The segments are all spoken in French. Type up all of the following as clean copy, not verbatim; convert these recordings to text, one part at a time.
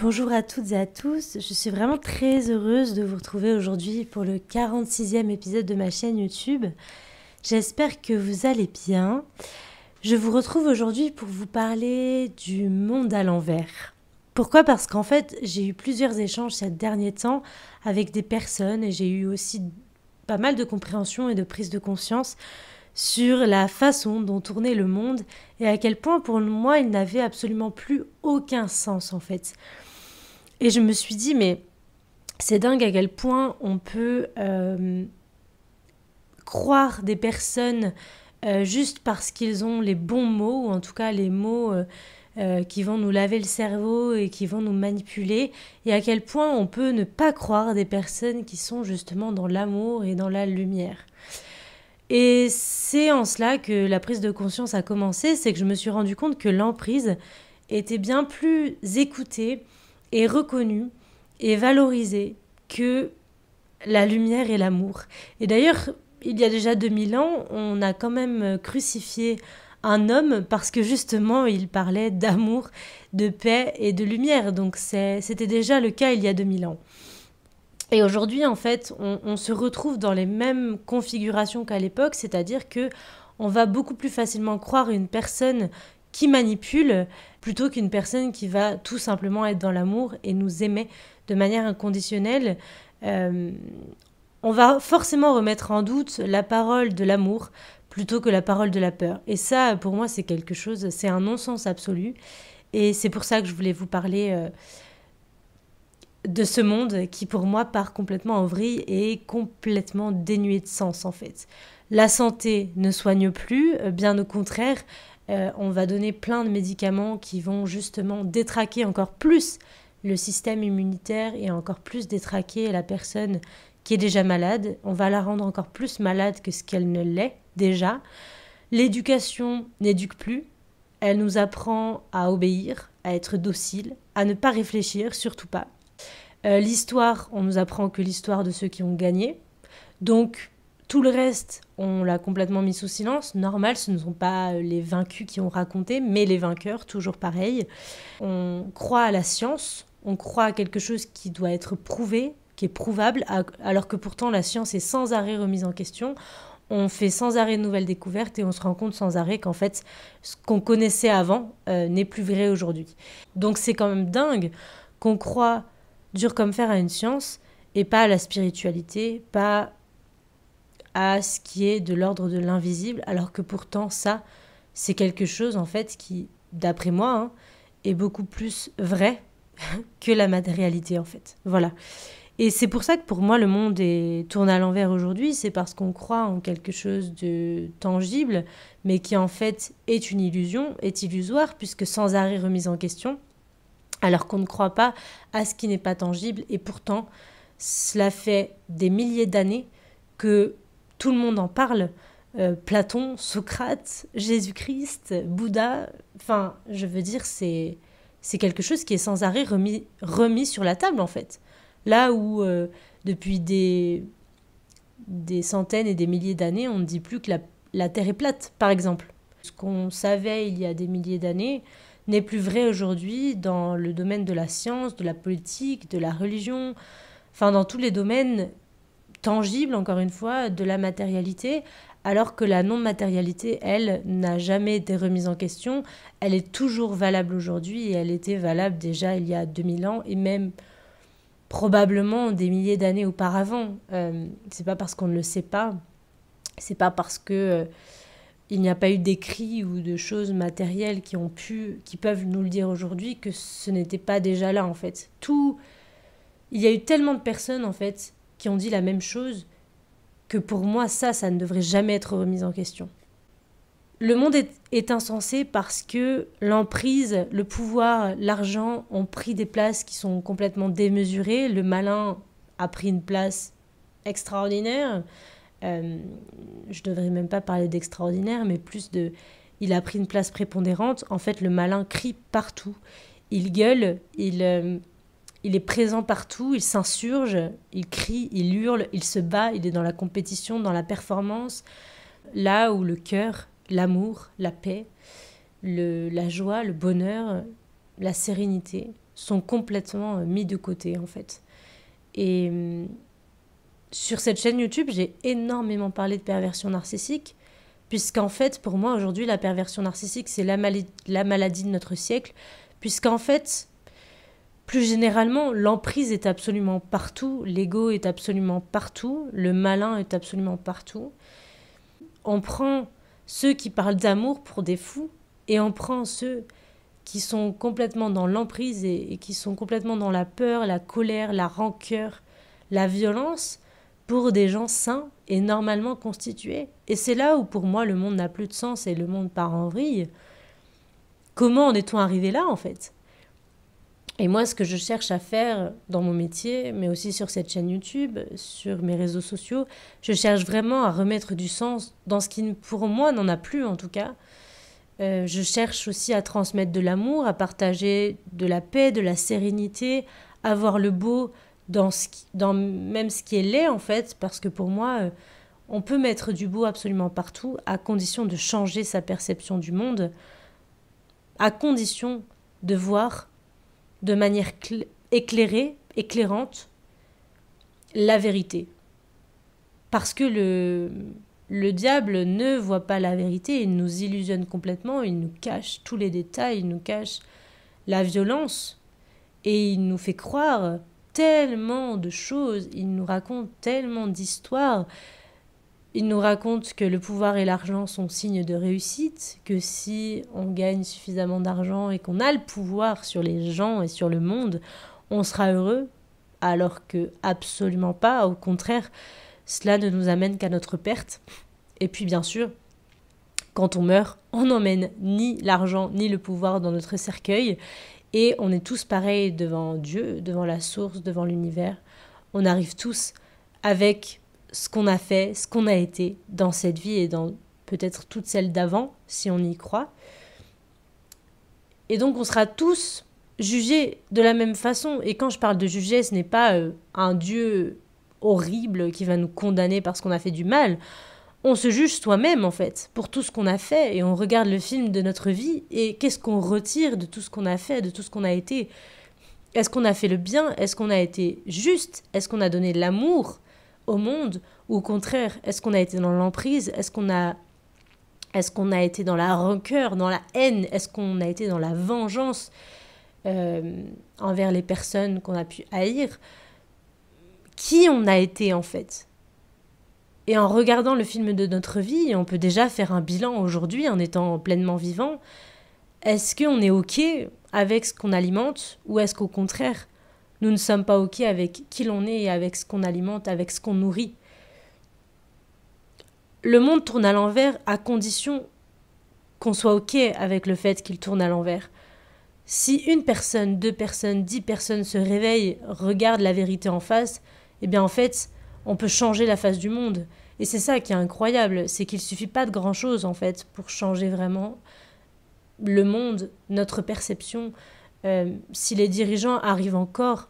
Bonjour à toutes et à tous, je suis vraiment très heureuse de vous retrouver aujourd'hui pour le 46e épisode de ma chaîne YouTube. J'espère que vous allez bien. Je vous retrouve aujourd'hui pour vous parler du monde à l'envers. Pourquoi ? Parce qu'en fait, j'ai eu plusieurs échanges ces derniers temps avec des personnes et j'ai eu aussi pas mal de compréhension et de prise de conscience sur la façon dont tournait le monde et à quel point pour moi il n'avait absolument plus aucun sens en fait. Et je me suis dit mais c'est dingue à quel point on peut croire des personnes juste parce qu'ils ont les bons mots, ou en tout cas les mots qui vont nous laver le cerveau et qui vont nous manipuler, et à quel point on peut ne pas croire des personnes qui sont justement dans l'amour et dans la lumière. Et c'est en cela que la prise de conscience a commencé, c'est que je me suis rendu compte que l'emprise était bien plus écoutée et reconnue et valorisée que la lumière et l'amour. Et d'ailleurs, il y a déjà 2000 ans, on a quand même crucifié un homme parce que justement il parlait d'amour, de paix et de lumière. Donc c'était déjà le cas il y a 2000 ans. Et aujourd'hui, en fait, on se retrouve dans les mêmes configurations qu'à l'époque, c'est-à-dire que on va beaucoup plus facilement croire une personne qui manipule plutôt qu'une personne qui va tout simplement être dans l'amour et nous aimer de manière inconditionnelle. On va forcément remettre en doute la parole de l'amour plutôt que la parole de la peur. Et ça, pour moi, c'est quelque chose, c'est un non-sens absolu. Et c'est pour ça que je voulais vous parler de ce monde qui pour moi part complètement en vrille et est complètement dénué de sens en fait. La santé ne soigne plus, bien au contraire, on va donner plein de médicaments qui vont justement détraquer encore plus le système immunitaire et encore plus détraquer la personne qui est déjà malade. On va la rendre encore plus malade que ce qu'elle ne l'est déjà. L'éducation n'éduque plus, elle nous apprend à obéir, à être docile, à ne pas réfléchir, surtout pas. L'histoire, on nous apprend que l'histoire de ceux qui ont gagné. Donc, tout le reste, on l'a complètement mis sous silence. Normal, ce ne sont pas les vaincus qui ont raconté, mais les vainqueurs, toujours pareil. On croit à la science, on croit à quelque chose qui doit être prouvé, qui est prouvable, alors que pourtant la science est sans arrêt remise en question. On fait sans arrêt de nouvelles découvertes et on se rend compte sans arrêt qu'en fait, ce qu'on connaissait avant n'est plus vrai aujourd'hui. Donc c'est quand même dingue qu'on croit dur comme fer à une science et pas à la spiritualité, pas à ce qui est de l'ordre de l'invisible, alors que pourtant ça, c'est quelque chose en fait qui, d'après moi, est beaucoup plus vrai que la matérialité en fait. Voilà. Et c'est pour ça que pour moi le monde est tourné à l'envers aujourd'hui, c'est parce qu'on croit en quelque chose de tangible, mais qui en fait est une illusion, est illusoire, puisque sans arrêt remise en question, alors qu'on ne croit pas à ce qui n'est pas tangible. Et pourtant, cela fait des milliers d'années que tout le monde en parle. Platon, Socrate, Jésus-Christ, Bouddha, enfin, je veux dire, c'est quelque chose qui est sans arrêt remis sur la table, en fait. Là où, depuis des centaines et des milliers d'années, on ne dit plus que la Terre est plate, par exemple. Ce qu'on savait il y a des milliers d'années n'est plus vrai aujourd'hui dans le domaine de la science, de la politique, de la religion, enfin dans tous les domaines tangibles, encore une fois, de la matérialité, alors que la non-matérialité, elle, n'a jamais été remise en question, elle est toujours valable aujourd'hui et elle était valable déjà il y a 2000 ans et même probablement des milliers d'années auparavant. C'est pas parce qu'on ne le sait pas, c'est pas parce que il n'y a pas eu d'écrits ou de choses matérielles qui peuvent nous le dire aujourd'hui que ce n'était pas déjà là en fait. Il y a eu tellement de personnes en fait qui ont dit la même chose que pour moi ça ne devrait jamais être remis en question. Le monde est insensé parce que l'emprise, le pouvoir, l'argent ont pris des places qui sont complètement démesurées. Le malin a pris une place extraordinaire. Je devrais même pas parler d'extraordinaire, mais plus de... Il a pris une place prépondérante. En fait, le malin crie partout. Il gueule, il est présent partout, il s'insurge, il crie, il hurle, il se bat, il est dans la compétition, dans la performance. Là où le cœur, l'amour, la paix, la joie, le bonheur, la sérénité sont complètement mis de côté en fait. Et sur cette chaîne YouTube, j'ai énormément parlé de perversion narcissique, puisqu'en fait, pour moi, aujourd'hui, la perversion narcissique, c'est la maladie de notre siècle, puisqu'en fait, plus généralement, l'emprise est absolument partout, l'ego est absolument partout, le malin est absolument partout. On prend ceux qui parlent d'amour pour des fous, et on prend ceux qui sont complètement dans l'emprise et qui sont complètement dans la peur, la colère, la rancœur, la violence, pour des gens sains et normalement constitués. Et c'est là où pour moi le monde n'a plus de sens et le monde part en vrille. Comment en est-on arrivé là en fait ? Et moi, ce que je cherche à faire dans mon métier, mais aussi sur cette chaîne YouTube, sur mes réseaux sociaux, je cherche vraiment à remettre du sens dans ce qui, pour moi, n'en a plus en tout cas. Je cherche aussi à transmettre de l'amour, à partager de la paix, de la sérénité, à voir le beau dans même ce qui est laid en fait, parce que pour moi, on peut mettre du beau absolument partout, à condition de changer sa perception du monde, à condition de voir de manière éclairante, la vérité. Parce que le diable ne voit pas la vérité, il nous illusionne complètement, il nous cache tous les détails, il nous cache la violence, et il nous fait croire tellement de choses, il nous raconte tellement d'histoires. Il nous raconte que le pouvoir et l'argent sont signes de réussite, que si on gagne suffisamment d'argent et qu'on a le pouvoir sur les gens et sur le monde, on sera heureux, alors que absolument pas, au contraire, cela ne nous amène qu'à notre perte. Et puis bien sûr, quand on meurt, on n'emmène ni l'argent ni le pouvoir dans notre cercueil, et on est tous pareils devant Dieu, devant la source, devant l'univers. On arrive tous avec ce qu'on a fait, ce qu'on a été dans cette vie et dans peut-être toutes celles d'avant, si on y croit. Et donc on sera tous jugés de la même façon. Et quand je parle de juger, ce n'est pas un Dieu horrible qui va nous condamner parce qu'on a fait du mal. On se juge soi-même en fait, pour tout ce qu'on a fait, et on regarde le film de notre vie, et qu'est-ce qu'on retire de tout ce qu'on a fait, de tout ce qu'on a été. Est-ce qu'on a fait le bien ? Est-ce qu'on a été juste ? Est-ce qu'on a donné de l'amour au monde, ou au contraire, est-ce qu'on a été dans l'emprise, est-ce qu'on a été dans la rancœur, dans la haine, est-ce qu'on a été dans la vengeance envers les personnes qu'on a pu haïr? Qui on a été en fait? Et en regardant le film de notre vie, on peut déjà faire un bilan aujourd'hui en étant pleinement vivant. Est-ce qu'on est OK avec ce qu'on alimente, ou est-ce qu'au contraire, nous ne sommes pas OK avec qui l'on est et avec ce qu'on alimente, avec ce qu'on nourrit? Le monde tourne à l'envers à condition qu'on soit OK avec le fait qu'il tourne à l'envers. Si une personne, 2 personnes, 10 personnes se réveillent, regardent la vérité en face, eh bien en fait, on peut changer la face du monde. Et c'est ça qui est incroyable, c'est qu'il suffit pas de grand-chose en fait pour changer vraiment le monde, notre perception. Si les dirigeants arrivent encore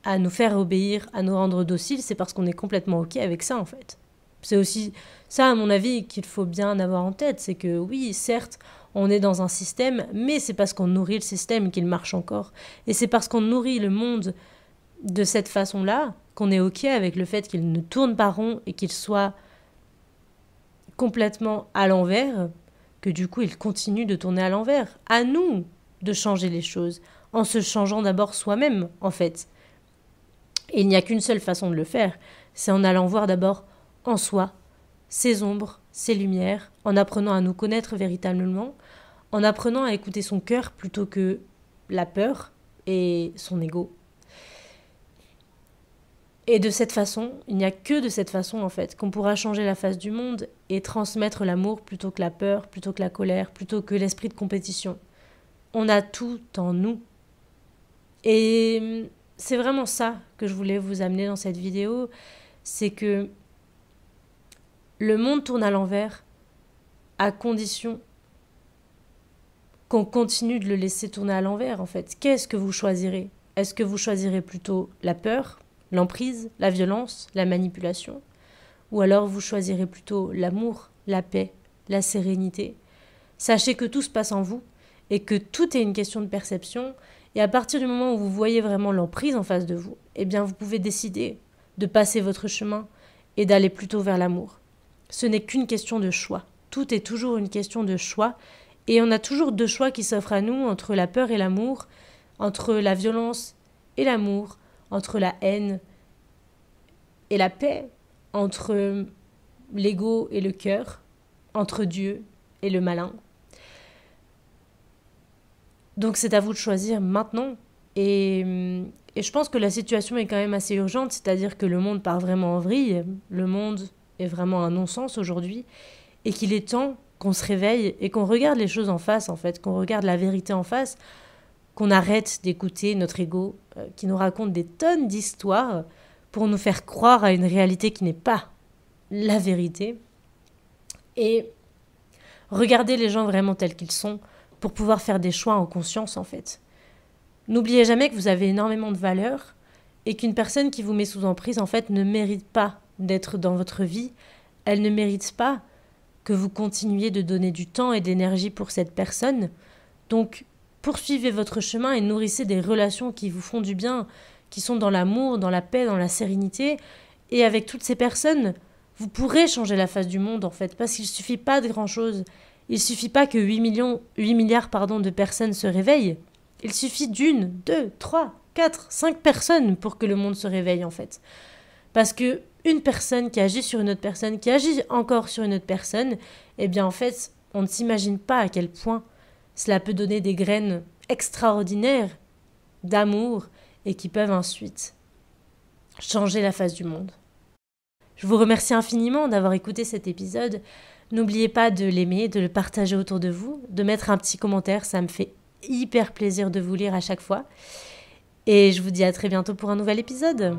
à nous faire obéir, à nous rendre dociles, c'est parce qu'on est complètement OK avec ça en fait. C'est aussi ça, à mon avis, qu'il faut bien avoir en tête, c'est que oui, certes, on est dans un système, mais c'est parce qu'on nourrit le système qu'il marche encore. Et c'est parce qu'on nourrit le monde de cette façon-là qu'on est OK avec le fait qu'il ne tourne pas rond et qu'il soit complètement à l'envers, que du coup il continue de tourner à l'envers. À nous de changer les choses, en se changeant d'abord soi-même, en fait. Et il n'y a qu'une seule façon de le faire, c'est en allant voir d'abord en soi ses ombres, ses lumières, en apprenant à nous connaître véritablement, en apprenant à écouter son cœur plutôt que la peur et son ego. Et de cette façon, il n'y a que de cette façon en fait qu'on pourra changer la face du monde et transmettre l'amour plutôt que la peur, plutôt que la colère, plutôt que l'esprit de compétition. On a tout en nous. Et c'est vraiment ça que je voulais vous amener dans cette vidéo, c'est que le monde tourne à l'envers à condition qu'on continue de le laisser tourner à l'envers en fait. Qu'est-ce que vous choisirez ? Est-ce que vous choisirez plutôt la peur, l'emprise, la violence, la manipulation ? Ou alors vous choisirez plutôt l'amour, la paix, la sérénité ? Sachez que tout se passe en vous et que tout est une question de perception. Et à partir du moment où vous voyez vraiment l'emprise en face de vous, eh bien vous pouvez décider de passer votre chemin et d'aller plutôt vers l'amour. Ce n'est qu'une question de choix. Tout est toujours une question de choix. Et on a toujours deux choix qui s'offrent à nous entre la peur et l'amour, entre la violence et l'amour, entre la haine et la paix, entre l'ego et le cœur, entre Dieu et le malin. Donc c'est à vous de choisir maintenant. Et je pense que la situation est quand même assez urgente, c'est-à-dire que le monde part vraiment en vrille, le monde est vraiment un non-sens aujourd'hui, et qu'il est temps qu'on se réveille et qu'on regarde les choses en face, en fait, qu'on regarde la vérité en face, qu'on arrête d'écouter notre ego qui nous raconte des tonnes d'histoires pour nous faire croire à une réalité qui n'est pas la vérité, et regarder les gens vraiment tels qu'ils sont pour pouvoir faire des choix en conscience, en fait. N'oubliez jamais que vous avez énormément de valeur et qu'une personne qui vous met sous emprise, en fait, ne mérite pas d'être dans votre vie. Elle ne mérite pas que vous continuiez de donner du temps et de l'énergie pour cette personne. Donc, poursuivez votre chemin et nourrissez des relations qui vous font du bien, qui sont dans l'amour, dans la paix, dans la sérénité. Et avec toutes ces personnes, vous pourrez changer la face du monde, en fait, parce qu'il ne suffit pas de grand-chose. Il ne suffit pas que 8 milliards de personnes se réveillent. Il suffit d'une, 2, 3, 4, 5 personnes pour que le monde se réveille, en fait. Parce que une personne qui agit sur une autre personne, qui agit encore sur une autre personne, eh bien, en fait, on ne s'imagine pas à quel point cela peut donner des graines extraordinaires d'amour et qui peuvent ensuite changer la face du monde. Je vous remercie infiniment d'avoir écouté cet épisode. N'oubliez pas de l'aimer, de le partager autour de vous, de mettre un petit commentaire, ça me fait hyper plaisir de vous lire à chaque fois. Et je vous dis à très bientôt pour un nouvel épisode.